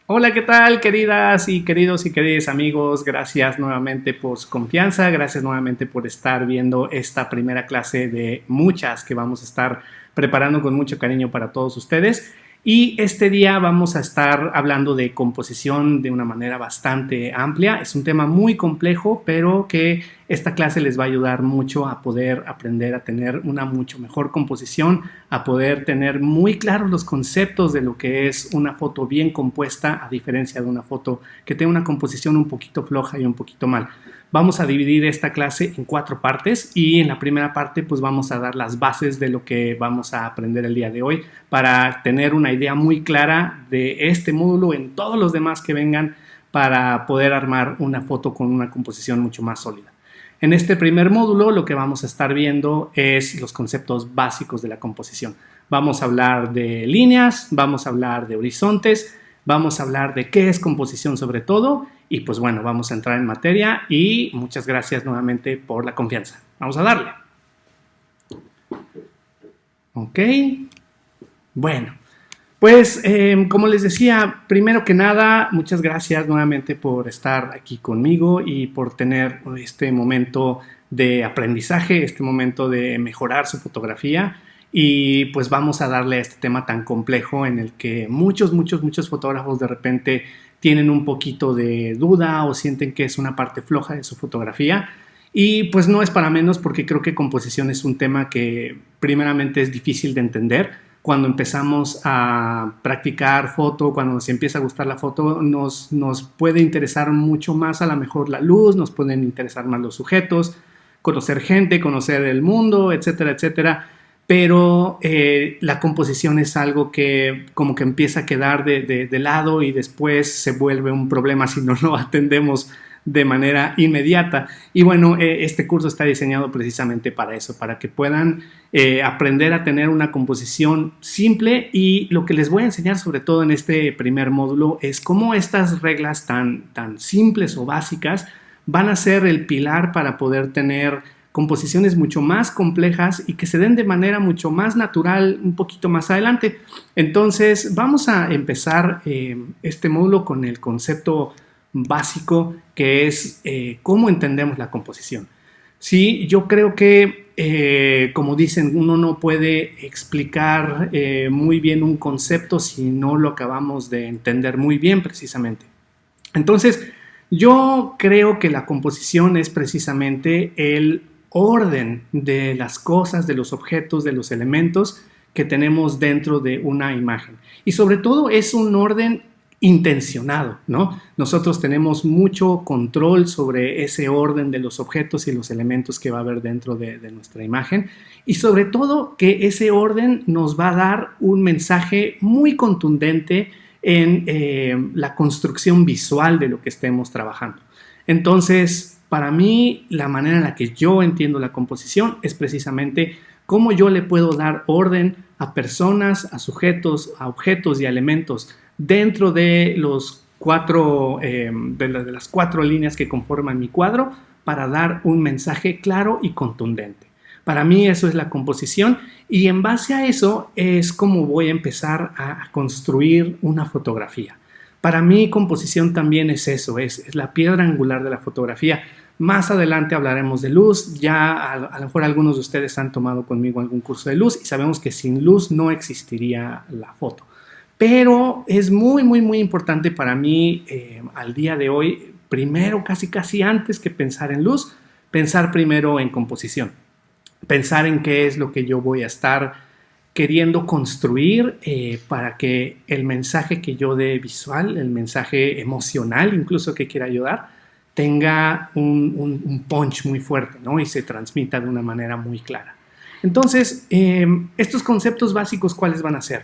Hola, ¿qué tal, queridas y queridos y queridos amigos? Gracias nuevamente por su confianza, gracias nuevamente por estar viendo esta primera clase de muchas que vamos a estar preparando con mucho cariño para todos ustedes. Y este día vamos a estar hablando de composición de una manera bastante amplia. Es un tema muy complejo, pero que esta clase les va a ayudar mucho a poder aprender a tener una mucho mejor composición, a poder tener muy claros los conceptos de lo que es una foto bien compuesta, a diferencia de una foto que tenga una composición un poquito floja y un poquito mal. Vamos a dividir esta clase en 4 partes y en la primera parte pues vamos a dar las bases de lo que vamos a aprender el día de hoy para tener una idea muy clara de este módulo en todos los demás que vengan para poder armar una foto con una composición mucho más sólida. En este primer módulo lo que vamos a estar viendo es los conceptos básicos de la composición. Vamos a hablar de líneas, vamos a hablar de horizontes, vamos a hablar de qué es composición sobre todo y pues bueno, vamos a entrar en materia y muchas gracias nuevamente por la confianza. Vamos a darle. Ok. Bueno, pues como les decía, primero que nada, muchas gracias nuevamente por estar aquí conmigo y por tener este momento de aprendizaje, este momento de mejorar su fotografía. Y pues vamos a darle a este tema tan complejo en el que muchos fotógrafos de repente tienen un poquito de duda o sienten que es una parte floja de su fotografía. Y pues no es para menos porque creo que composición es un tema que primeramente es difícil de entender. Cuando empezamos a practicar foto, cuando nos empieza a gustar la foto, nos puede interesar mucho más a lo mejor la luz, nos pueden interesar más los sujetos, conocer gente, conocer el mundo, etcétera, etcétera. Pero la composición es algo que como que empieza a quedar de lado y después se vuelve un problema si no lo atendemos de manera inmediata. Y bueno, este curso está diseñado precisamente para eso, para que puedan aprender a tener una composición simple, y lo que les voy a enseñar sobre todo en este primer módulo es cómo estas reglas tan simples o básicas van a ser el pilar para poder tener composiciones mucho más complejas y que se den de manera mucho más natural un poquito más adelante. Entonces vamos a empezar este módulo con el concepto básico, que es cómo entendemos la composición. Sí, yo creo que, como dicen, uno no puede explicar muy bien un concepto si no lo acabamos de entender muy bien precisamente. Entonces, yo creo que la composición es precisamente el orden de las cosas, de los objetos, de los elementos que tenemos dentro de una imagen. Y sobre todo es un orden intencionado, ¿no? Nosotros tenemos mucho control sobre ese orden de los objetos y los elementos que va a haber dentro de nuestra imagen, y sobre todo que ese orden nos va a dar un mensaje muy contundente en la construcción visual de lo que estemos trabajando. Entonces, para mí, la manera en la que yo entiendo la composición es precisamente cómo yo le puedo dar orden a personas, a sujetos, a objetos y a elementos dentro de los de las 4 líneas que conforman mi cuadro para dar un mensaje claro y contundente. Para mí eso es la composición, y en base a eso es como voy a empezar a construir una fotografía. Para mí composición también es eso, es la piedra angular de la fotografía. Más adelante hablaremos de luz. Ya a lo mejor algunos de ustedes han tomado conmigo algún curso de luz y sabemos que sin luz no existiría la foto. Pero es muy importante para mí al día de hoy, primero casi antes que pensar en luz, pensar primero en composición. Pensar en qué es lo que yo voy a estar queriendo construir para que el mensaje que yo dé visual, el mensaje emocional incluso que quiera ayudar, tenga un punch muy fuerte, ¿no? Y se transmita de una manera muy clara. Entonces, estos conceptos básicos, ¿cuáles van a ser?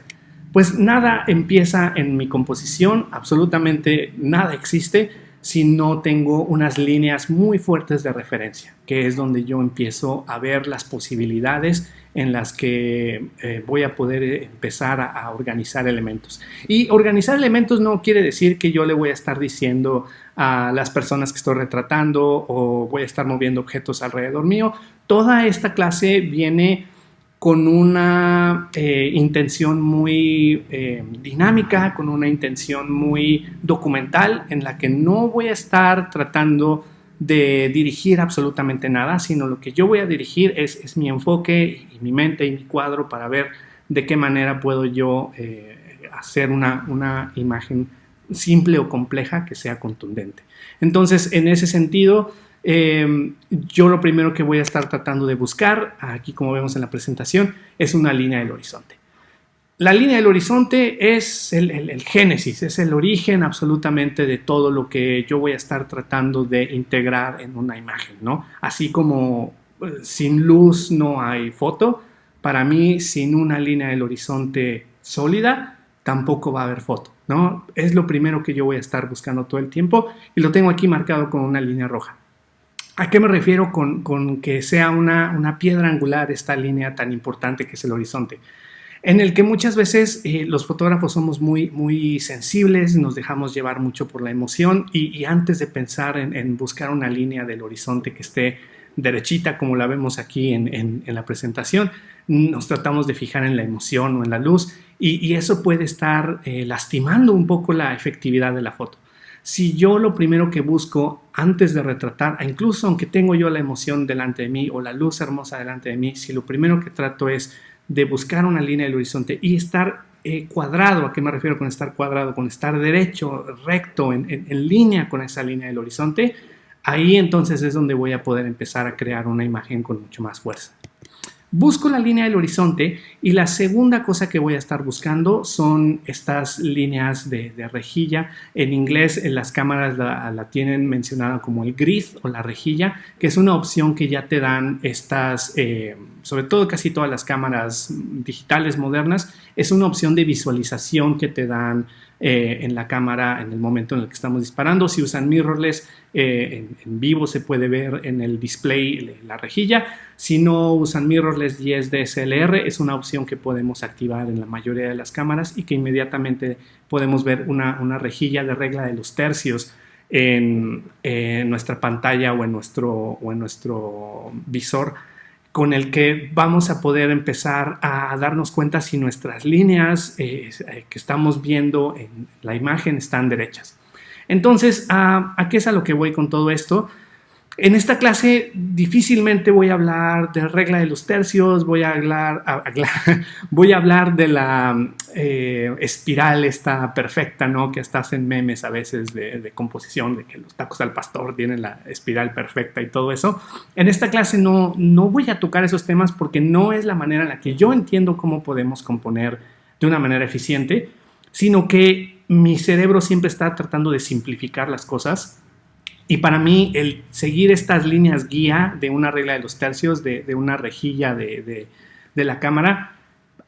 Pues nada empieza en mi composición, absolutamente nada existe si no tengo unas líneas muy fuertes de referencia, que es donde yo empiezo a ver las posibilidades en las que voy a poder empezar a organizar elementos. Y organizar elementos no quiere decir que yo le voy a estar diciendo a las personas que estoy retratando o voy a estar moviendo objetos alrededor mío. Toda esta clase viene con una intención muy dinámica, con una intención muy documental, en la que no voy a estar tratando de dirigir absolutamente nada, sino lo que yo voy a dirigir es mi enfoque y mi mente y mi cuadro para ver de qué manera puedo yo hacer una imagen simple o compleja que sea contundente. Entonces, en ese sentido, yo lo primero que voy a estar tratando de buscar, aquí como vemos en la presentación, es una línea del horizonte. La línea del horizonte es el génesis, es el origen absolutamente de todo lo que yo voy a estar tratando de integrar en una imagen, ¿no? Así como sin luz no hay foto, para mí sin una línea del horizonte sólida tampoco va a haber foto, ¿no? Es lo primero que yo voy a estar buscando todo el tiempo y lo tengo aquí marcado con una línea roja. ¿A qué me refiero con que sea una piedra angular esta línea tan importante que es el horizonte? En el que muchas veces los fotógrafos somos muy sensibles, nos dejamos llevar mucho por la emoción y antes de pensar en buscar una línea del horizonte que esté derechita como la vemos aquí en la presentación, nos tratamos de fijar en la emoción o en la luz y eso puede estar lastimando un poco la efectividad de la foto. Si yo lo primero que busco antes de retratar, incluso aunque tengo yo la emoción delante de mí o la luz hermosa delante de mí, si lo primero que trato es de buscar una línea del horizonte y estar cuadrado, ¿a qué me refiero con estar cuadrado? Con estar derecho, recto, en línea con esa línea del horizonte, ahí entonces es donde voy a poder empezar a crear una imagen con mucho más fuerza. Busco la línea del horizonte y la segunda cosa que voy a estar buscando son estas líneas de rejilla. En inglés en las cámaras la tienen mencionada como el grid o la rejilla, que es una opción que ya te dan estas, sobre todo casi todas las cámaras digitales modernas, es una opción de visualización que te dan en la cámara en el momento en el que estamos disparando. Si usan mirrorless, en vivo se puede ver en el display la rejilla. Si no usan mirrorless y es DSLR, es una opción que podemos activar en la mayoría de las cámaras y que inmediatamente podemos ver una rejilla de regla de los tercios en nuestra pantalla o en nuestro visor, con el que vamos a poder empezar a darnos cuenta si nuestras líneas que estamos viendo en la imagen están derechas. Entonces, ¿a qué es a lo que voy con todo esto? En esta clase difícilmente voy a hablar de regla de los tercios, voy a hablar de la espiral esta perfecta, ¿no? Que hasta hacen memes a veces de composición, de que los tacos al pastor tienen la espiral perfecta y todo eso. En esta clase no voy a tocar esos temas porque no es la manera en la que yo entiendo cómo podemos componer de una manera eficiente, sino que mi cerebro siempre está tratando de simplificar las cosas. Y para mí, el seguir estas líneas guía de una regla de los tercios, de una rejilla de la cámara,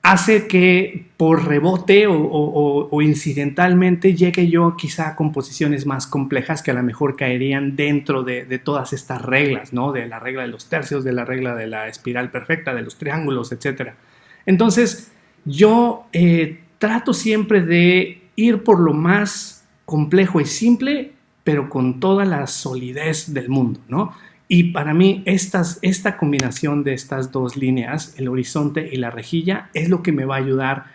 hace que por rebote o incidentalmente llegue yo quizá a composiciones más complejas que a lo mejor caerían dentro de todas estas reglas, ¿no? De la regla de los tercios, de la regla de la espiral perfecta, de los triángulos, etc. Entonces, yo trato siempre de ir por lo más complejo y simple, pero con toda la solidez del mundo, ¿no? Y para mí esta combinación de estas dos líneas, el horizonte y la rejilla, es lo que me va a ayudar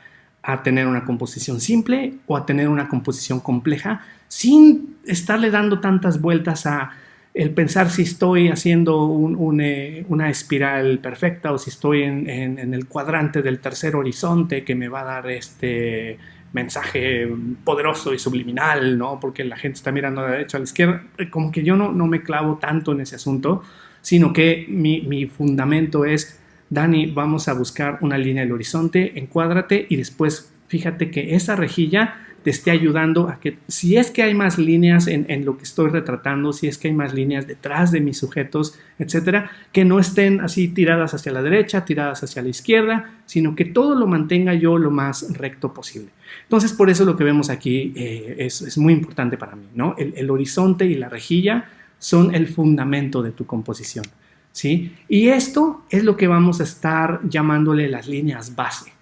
a tener una composición simple o a tener una composición compleja sin estarle dando tantas vueltas a el pensar si estoy haciendo una espiral perfecta o si estoy en el cuadrante del tercer horizonte que me va a dar este mensaje poderoso y subliminal, ¿no? Porque la gente está mirando de la derecha a la izquierda. Como que yo no me clavo tanto en ese asunto, sino que mi fundamento es, Dani, vamos a buscar una línea del horizonte, encuádrate y después fíjate que esa rejilla te esté ayudando a que si es que hay más líneas en lo que estoy retratando, si es que hay más líneas detrás de mis sujetos, etcétera, que no estén así tiradas hacia la derecha, tiradas hacia la izquierda, sino que todo lo mantenga yo lo más recto posible. Entonces, por eso lo que vemos aquí es muy importante para mí, ¿no? El horizonte y la rejilla son el fundamento de tu composición, ¿sí? Y esto es lo que vamos a estar llamándole las líneas base.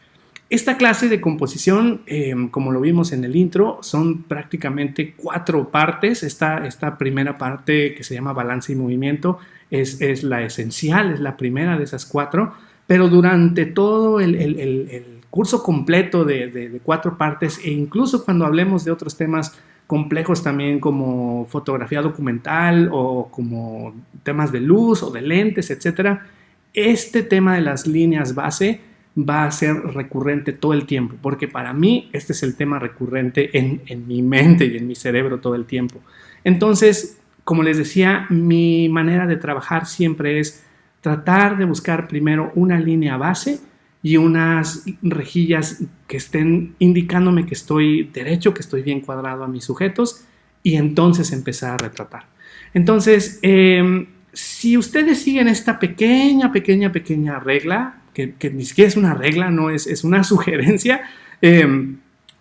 Esta clase de composición, como lo vimos en el intro, son prácticamente 4 partes. Esta primera parte, que se llama balance y movimiento, es la esencial, es la primera de esas 4. pero durante todo el curso completo de 4 partes, e incluso cuando hablemos de otros temas complejos también como fotografía documental o como temas de luz o de lentes, etcétera, este tema de las líneas base va a ser recurrente todo el tiempo, porque para mí este es el tema recurrente en mi mente y en mi cerebro todo el tiempo. Entonces, como les decía, mi manera de trabajar siempre es tratar de buscar primero una línea base y unas rejillas que estén indicándome que estoy derecho, que estoy bien cuadrado a mis sujetos, y entonces empezar a retratar. Entonces, si ustedes siguen esta pequeña regla, que ni siquiera es una regla, no es una sugerencia,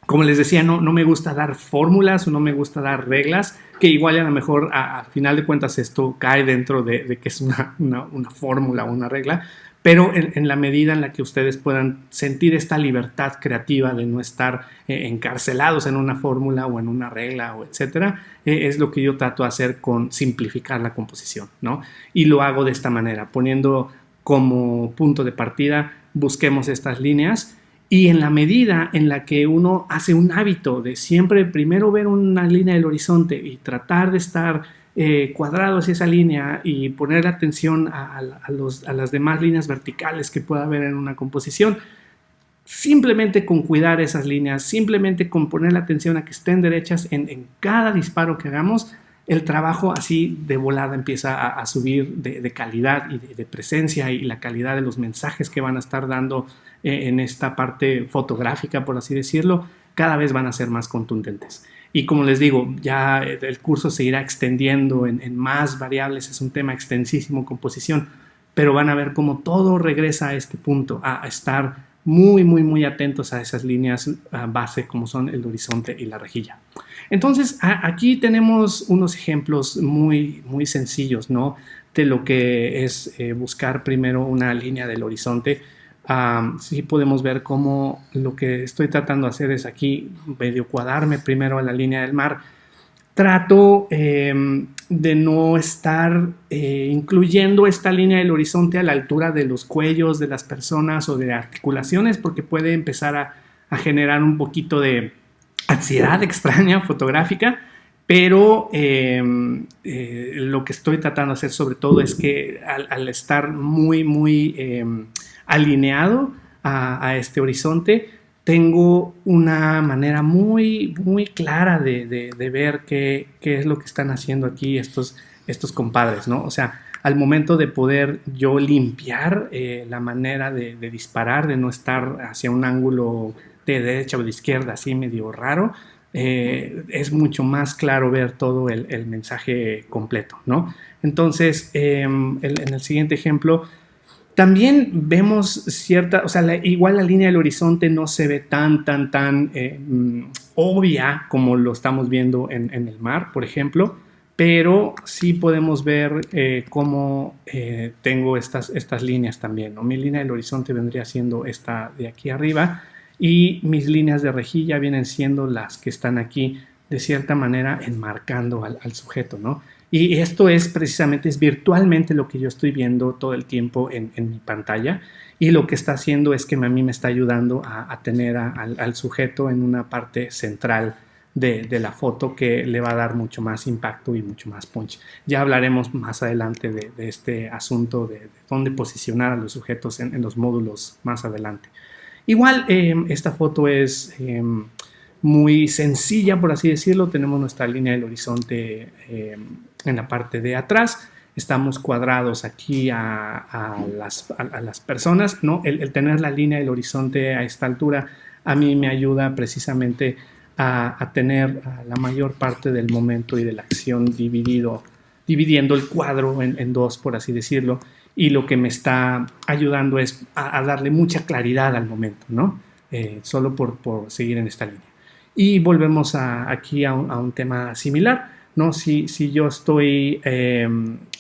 como les decía, no me gusta dar fórmulas o no me gusta dar reglas, que igual a lo mejor a final de cuentas esto cae dentro de que es una fórmula o una regla, pero en la medida en la que ustedes puedan sentir esta libertad creativa de no estar encarcelados en una fórmula o en una regla o etcétera, es lo que yo trato de hacer con simplificar la composición, ¿no? Y lo hago de esta manera, poniendo como punto de partida, busquemos estas líneas, y en la medida en la que uno hace un hábito de siempre primero ver una línea del horizonte y tratar de estar cuadrado hacia esa línea y poner atención a las demás líneas verticales que pueda haber en una composición, simplemente con cuidar esas líneas, simplemente con poner la atención a que estén derechas en cada disparo que hagamos, el trabajo así de volada empieza a subir de calidad y de presencia, y la calidad de los mensajes que van a estar dando en esta parte fotográfica, por así decirlo, cada vez van a ser más contundentes. Y como les digo, ya el curso se irá extendiendo en más variables, es un tema extensísimo, composición, pero van a ver cómo todo regresa a este punto, a estar muy atentos a esas líneas base como son el horizonte y la rejilla. Entonces, aquí tenemos unos ejemplos muy sencillos, ¿no? De lo que es buscar primero una línea del horizonte. Sí podemos ver cómo lo que estoy tratando de hacer es aquí medio cuadrarme primero a la línea del mar. Trato de no estar incluyendo esta línea del horizonte a la altura de los cuellos de las personas o de articulaciones, porque puede empezar a generar un poquito de ansiedad extraña fotográfica, pero lo que estoy tratando de hacer sobre todo es que al estar muy alineado a este horizonte, tengo una manera muy clara de ver qué es lo que están haciendo aquí estos compadres, ¿no? O sea, al momento de poder yo limpiar la manera de disparar, de no estar hacia un ángulo de derecha o de izquierda así medio raro, es mucho más claro ver todo el mensaje completo, ¿no? Entonces, en el siguiente ejemplo, también vemos cierta, o sea, igual la línea del horizonte no se ve tan obvia como lo estamos viendo en el mar, por ejemplo, pero sí podemos ver cómo tengo estas líneas también, ¿no? Mi línea del horizonte vendría siendo esta de aquí arriba, y mis líneas de rejilla vienen siendo las que están aquí, de cierta manera, enmarcando al sujeto, ¿no? Y esto es precisamente, es virtualmente lo que yo estoy viendo todo el tiempo en mi pantalla, y lo que está haciendo es que a mí me está ayudando a tener al sujeto en una parte central de la foto, que le va a dar mucho más impacto y mucho más punch. Ya hablaremos más adelante de este asunto de dónde posicionar a los sujetos en los módulos más adelante. Igual esta foto es muy sencilla, por así decirlo. Tenemos nuestra línea del horizonte en la parte de atrás. Estamos cuadrados aquí a las personas, ¿no? El tener la línea del horizonte a esta altura a mí me ayuda precisamente a tener la mayor parte del momento y de la acción dividiendo el cuadro en dos, por así decirlo, y lo que me está ayudando es a darle mucha claridad al momento, ¿no? Solo por seguir en esta línea. Y volvemos aquí a un tema similar, ¿no? Si yo estoy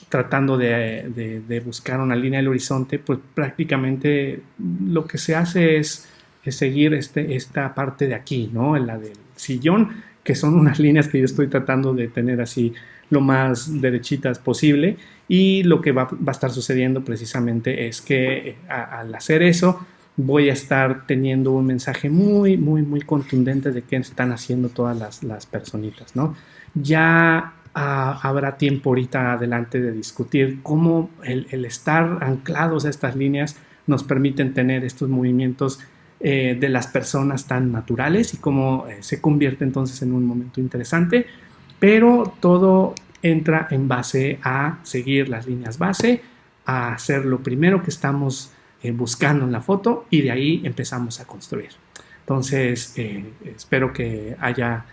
tratando de buscar una línea del horizonte, pues prácticamente lo que se hace es seguir esta parte de aquí, ¿no? La del sillón, que son unas líneas que yo estoy tratando de tener así lo más derechitas posible, y lo que va a estar sucediendo precisamente es que al hacer eso voy a estar teniendo un mensaje muy, muy, muy contundente de qué están haciendo todas las personitas, ¿no? Ya habrá tiempo ahorita adelante de discutir cómo el estar anclados a estas líneas nos permiten tener estos movimientos de las personas tan naturales y cómo se convierte entonces en un momento interesante, pero todo entra en base a seguir las líneas base, a hacer lo primero que estamos buscando en la foto, y de ahí empezamos a construir. Entonces, espero que haya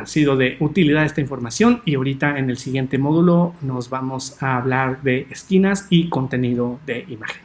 sido de utilidad esta información, y ahorita en el siguiente módulo nos vamos a hablar de esquinas y contenido de imagen.